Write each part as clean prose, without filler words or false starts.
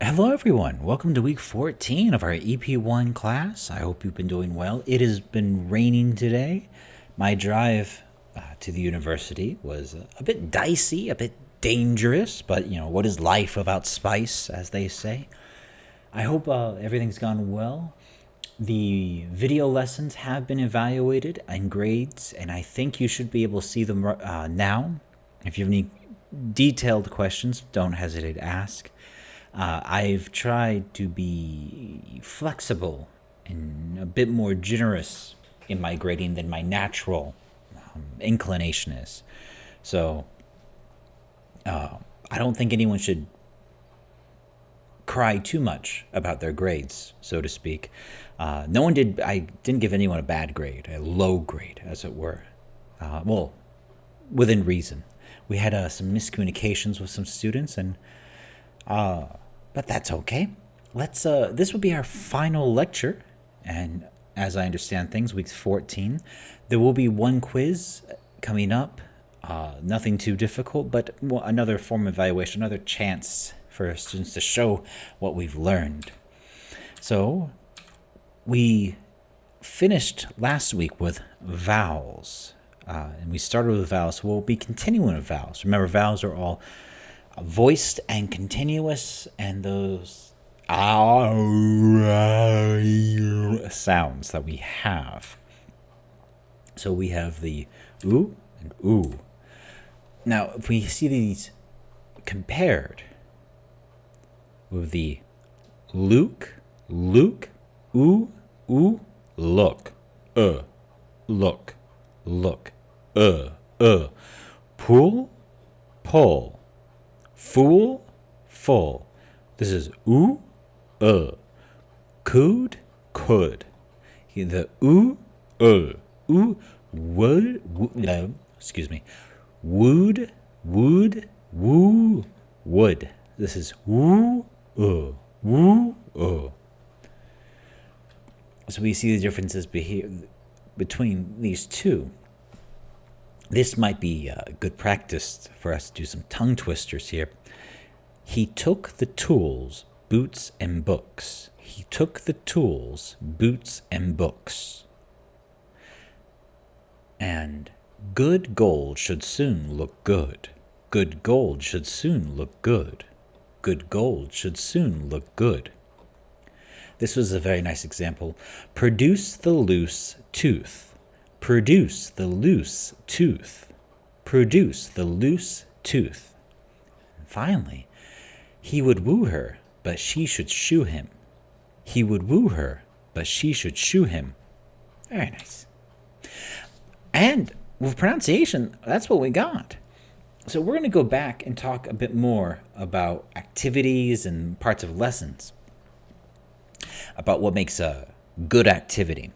Hello, everyone. Welcome to week 14 of our EP1 class. I hope you've been doing well. It has been raining today. My drive to the university was a bit dicey, a bit dangerous, but what is life without spice, as they say? I hope everything's gone well. The video lessons have been evaluated and grades, and I think you should be able to see them now. If you have any detailed questions, don't hesitate to ask. I've tried to be flexible and a bit more generous in my grading than my natural inclination is. So I don't think anyone should cry too much about their grades, so to speak. No one did. I didn't give anyone a bad grade, a low grade, as it were. Well, within reason. We had some miscommunications with some students, and but that's okay. Let's. This will be our final lecture, and as I understand things, week 14, there will be one quiz coming up. Nothing too difficult, but another form of evaluation, another chance for students to show what we've learned. So, we finished last week with vowels, and we started with vowels. We'll be continuing with vowels. Remember, vowels are all voiced and continuous, and those sounds that we have. So we have the oo and oo. Now, if we see these compared with the Luke, ooh, look, look, pull, pull, fool, full. This is ooh, could. The ooh, would, excuse me, would, woo, would. This is woo, So we see the differences between these two. This might be good practice for us to do some tongue twisters here. He took the tools, boots, and books. He took the tools, boots, and books. And good gold should soon look good. Good gold should soon look good. Good gold should soon look good. This was a very nice example. Produce the loose tooth. Produce the loose tooth. Produce the loose tooth. And finally, he would woo her, but she should shoo him. He would woo her, but she should shoo him. Very nice. And with pronunciation, that's what we got. So we're going to go back and talk a bit more about activities and parts of lessons, about what makes a good activity.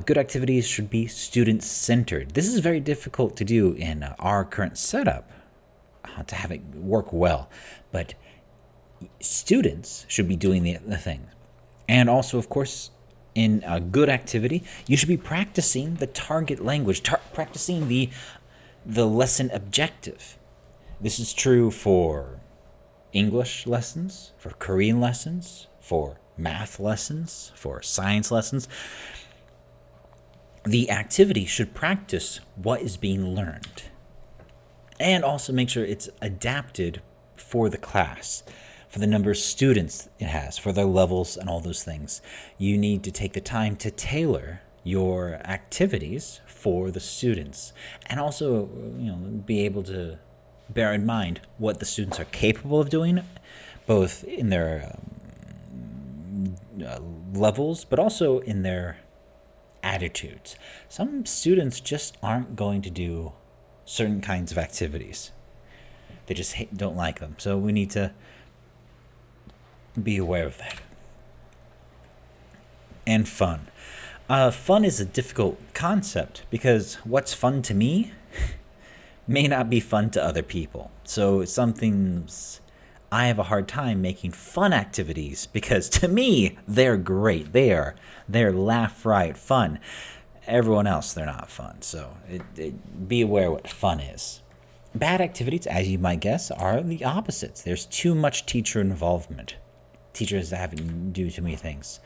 Good activities should be student-centered. This is very difficult to do in our current setup, to have it work well. But students should be doing the things. And also, of course, in a good activity, you should be practicing the target language, practicing the lesson objective. This is true for English lessons, for Korean lessons, for math lessons, for science lessons. The activity should practice what is being learned and also make sure it's adapted for the class, for the number of students it has, for their levels and all those things. You need to take the time to tailor your activities for the students and also be able to bear in mind what the students are capable of doing, both in their levels, but also in their attitudes. Some students just aren't going to do certain kinds of activities. They just don't like them. So we need to be aware of that. And fun. Fun is a difficult concept because what's fun to me may not be fun to other people. So I have a hard time making fun activities because to me, they're great. They're laugh right fun. Everyone else, they're not fun. So be aware what fun is. Bad activities, as you might guess, are the opposites. There's too much teacher involvement. teachers having to do too many things.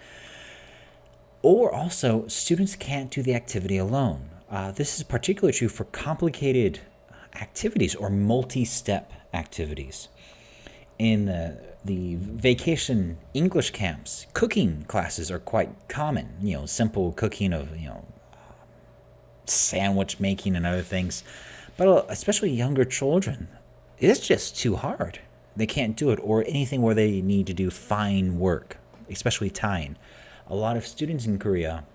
Or also, students can't do the activity alone. This is particularly true for complicated activities or multi-step activities. In the vacation English camps, cooking classes are quite common. Simple cooking of sandwich making and other things. But especially younger children, it's just too hard. They can't do it, or anything where they need to do fine work, especially tying. A lot of students in Korea,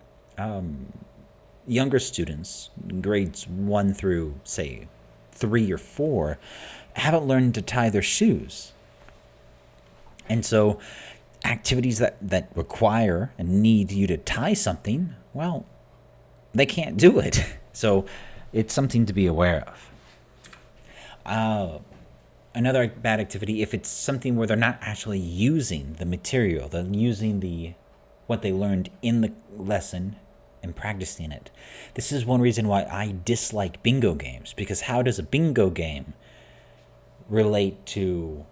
younger students, grades 1 through, say, 3 or 4, haven't learned to tie their shoes. And so activities that require and need you to tie something, well, they can't do it. So it's something to be aware of. Another bad activity, if it's something where they're not actually using the material, they're using what they learned in the lesson and practicing it. This is one reason why I dislike bingo games, because how does a bingo game relate to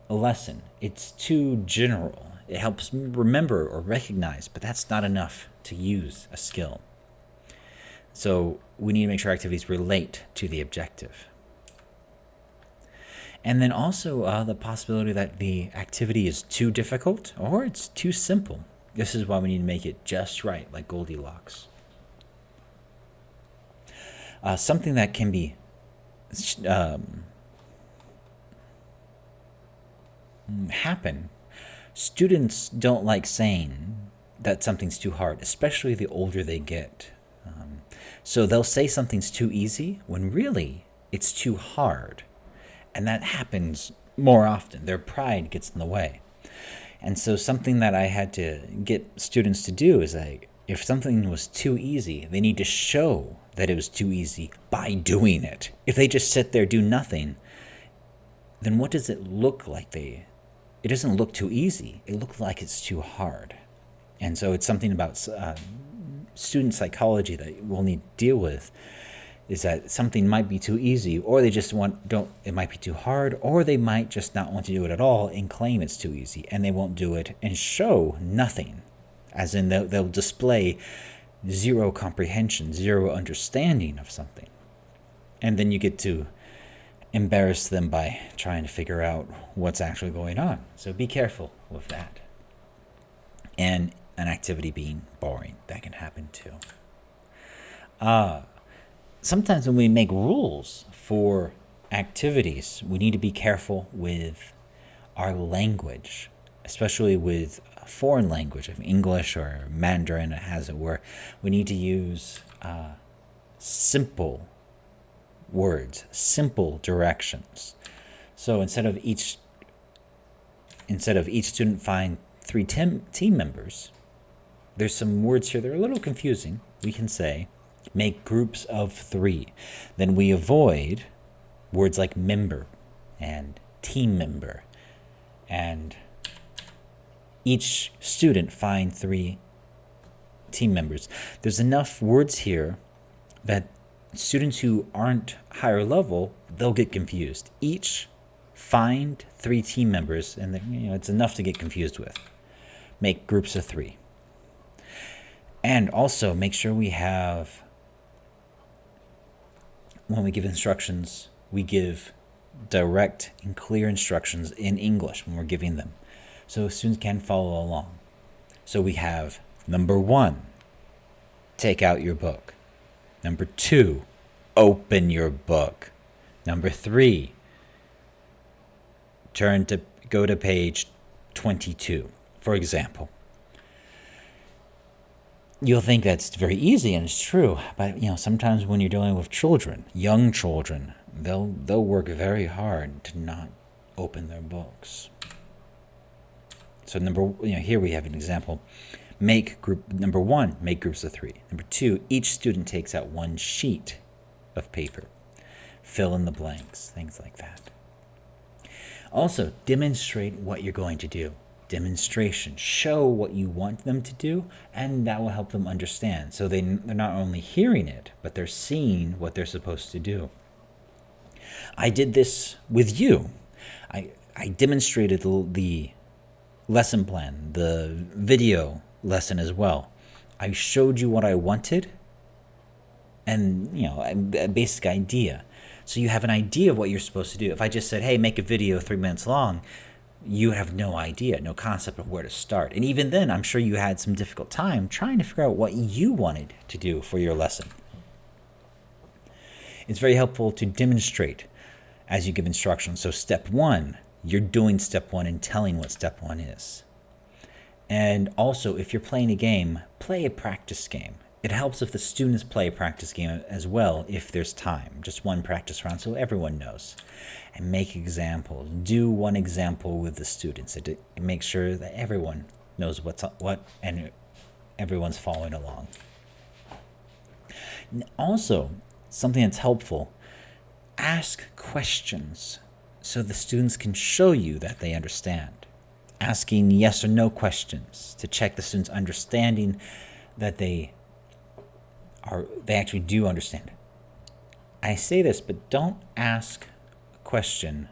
a lesson? It's too general. It helps remember or recognize, but that's not enough to use a skill. So we need to make sure activities relate to the objective. And then also the possibility that the activity is too difficult or it's too simple. This is why we need to make it just right, like Goldilocks. Something that can be happen. Students don't like saying that something's too hard, especially the older they get. So they'll say something's too easy when really it's too hard. And that happens more often. Their pride gets in the way. And so something that I had to get students to do is if something was too easy, they need to show that it was too easy by doing it. If they just sit there, do nothing, then what does it look like? It doesn't look too easy. It looks like it's too hard. And so it's something about student psychology that we'll need to deal with, is that something might be too easy, or they just it might be too hard, or they might just not want to do it at all and claim it's too easy, and they won't do it and show nothing. As in they'll display zero comprehension, zero understanding of something. And then you get to embarrass them by trying to figure out what's actually going on. So be careful with that. And an activity being boring, that can happen too. Sometimes when we make rules for activities, we need to be careful with our language, especially with a foreign language, of English or Mandarin, as it were. We need to use simple words, simple directions. So instead of each student find 3 team members, there's some words here that are a little confusing. We can say, make groups of 3. Then we avoid words like member and team member. And each student find 3 team members. There's enough words here that students who aren't higher level, they'll get confused. Each find 3 team members, and it's enough to get confused with. Make groups of 3. And also make sure we have, when we give instructions, we give direct and clear instructions in English when we're giving them, so students can follow along. So we have number 1, take out your book. Number 2, open your book. Number 3, go to page 22, for example. You'll think that's very easy, and it's true, but sometimes when you're dealing with children, young children, they'll work very hard to not open their books. So here we have an example. Number 1, make groups of 3. Number 2, each student takes out 1 sheet of paper. Fill in the blanks, things like that. Also, demonstrate what you're going to do. Demonstration. Show what you want them to do, and that will help them understand. So they're not only hearing it, but they're seeing what they're supposed to do. I did this with you. I demonstrated the lesson plan, the video lesson as well. I showed you what I wanted and, a basic idea. So you have an idea of what you're supposed to do. If I just said, hey, make a video 3 minutes long, you have no idea, no concept of where to start. And even then, I'm sure you had some difficult time trying to figure out what you wanted to do for your lesson. It's very helpful to demonstrate as you give instructions. So step 1, you're doing step 1 and telling what step 1 is. And also, if you're playing a game, play a practice game. It helps if the students play a practice game as well if there's time. Just one practice round so everyone knows. And make examples. Do one example with the students. It makes sure that everyone knows what and everyone's following along. Also, something that's helpful, ask questions so the students can show you that they understand. Asking yes or no questions to check the students' understanding that they actually do understand. I say this, but don't ask a question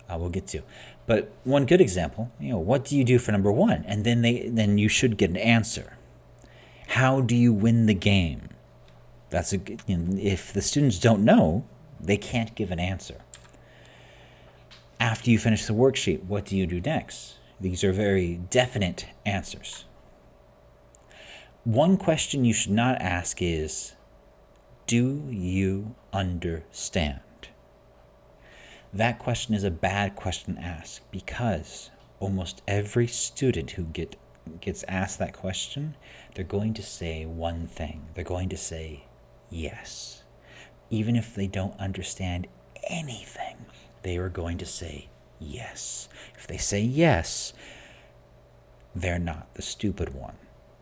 we'll get to. But one good example, what do you do for number 1? And then you should get an answer. How do you win the game? That's if the students don't know, they can't give an answer. After you finish the worksheet, what do you do next? These are very definite answers. One question you should not ask is, do you understand? That question is a bad question to ask because almost every student who gets asked that question, they're going to say one thing. They're going to say yes. Even if they don't understand anything, they are going to say yes. If they say yes, they're not the stupid one.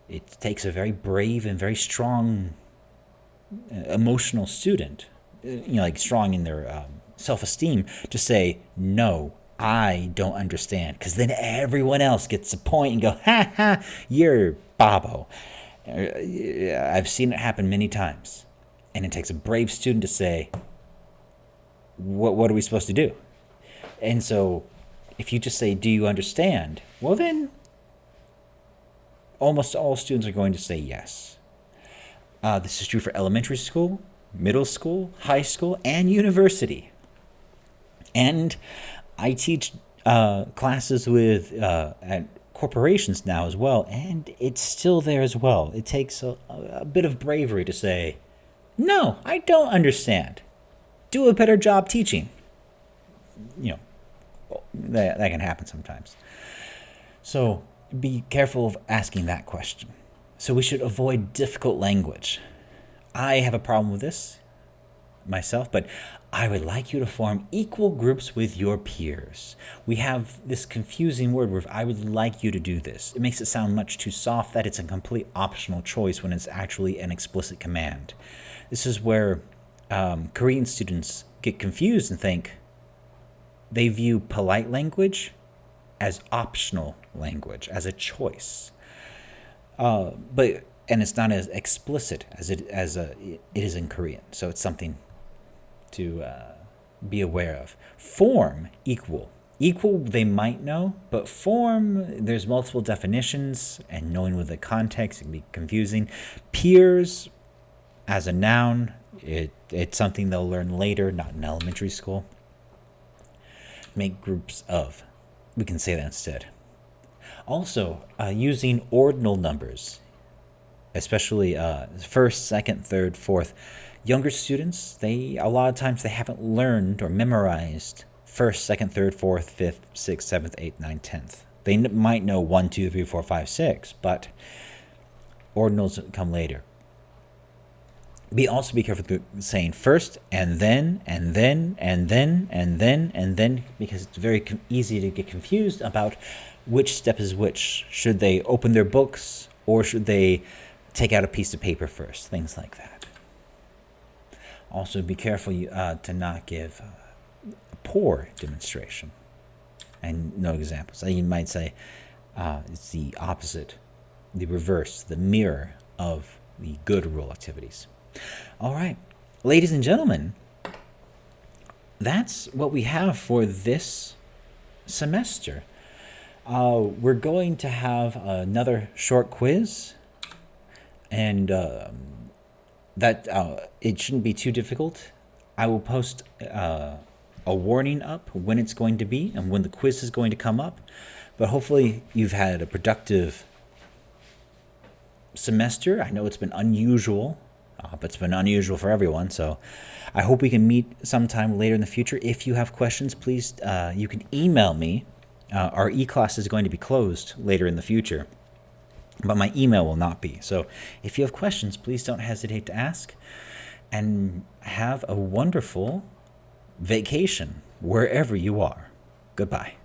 It takes a very brave and very strong emotional student, like strong in their self-esteem, to say, no, I don't understand. Because then everyone else gets a point and go, ha ha, you're Bobo. I've seen it happen many times. And it takes a brave student to say, what are we supposed to do? And so if you just say, do you understand? Well, then almost all students are going to say yes. This is true for elementary school, middle school, high school, and university. And I teach classes with at corporations now as well, and it's still there as well. It takes a bit of bravery to say, no, I don't understand. Do a better job teaching. That can happen sometimes. So be careful of asking that question. So we should avoid difficult language. I have a problem with this myself, but I would like you to form equal groups with your peers. We have this confusing word where I would like you to do this. It makes it sound much too soft that it's a complete optional choice when it's actually an explicit command. This is where Korean students get confused and think they view polite language as optional language, as a choice. But it's not as explicit as it is in Korean. So it's something to be aware of. Form, equal. Equal, they might know, but form, there's multiple definitions, and knowing with the context, it can be confusing. Peers, as a noun, it's something they'll learn later, not in elementary school. Make groups of. We can say that instead. Also, using ordinal numbers, especially first, second, third, fourth. Younger students, a lot of times they haven't learned or memorized first, second, third, fourth, fifth, sixth, seventh, eighth, ninth, 10th. They might know 1, 2, 3, 4, 5, 6, but ordinals come later. Also be careful saying first and then, and then, and then, and then, and then, because it's very easy to get confused about which step is which. Should they open their books or should they take out a piece of paper first? Things like that. Also be careful to not give a poor demonstration and no examples. You might say it's the opposite, the reverse, the mirror of the good rule activities. All right, ladies and gentlemen, that's what we have for this semester. We're going to have another short quiz, and that it shouldn't be too difficult. I will post a warning up when it's going to be and when the quiz is going to come up. But hopefully you've had a productive semester. I know it's been unusual, but it's been unusual for everyone. So I hope we can meet sometime later in the future. If you have questions, please, you can email me. Our e-class is going to be closed later in the future, but my email will not be. So if you have questions, please don't hesitate to ask, and have a wonderful vacation wherever you are. Goodbye.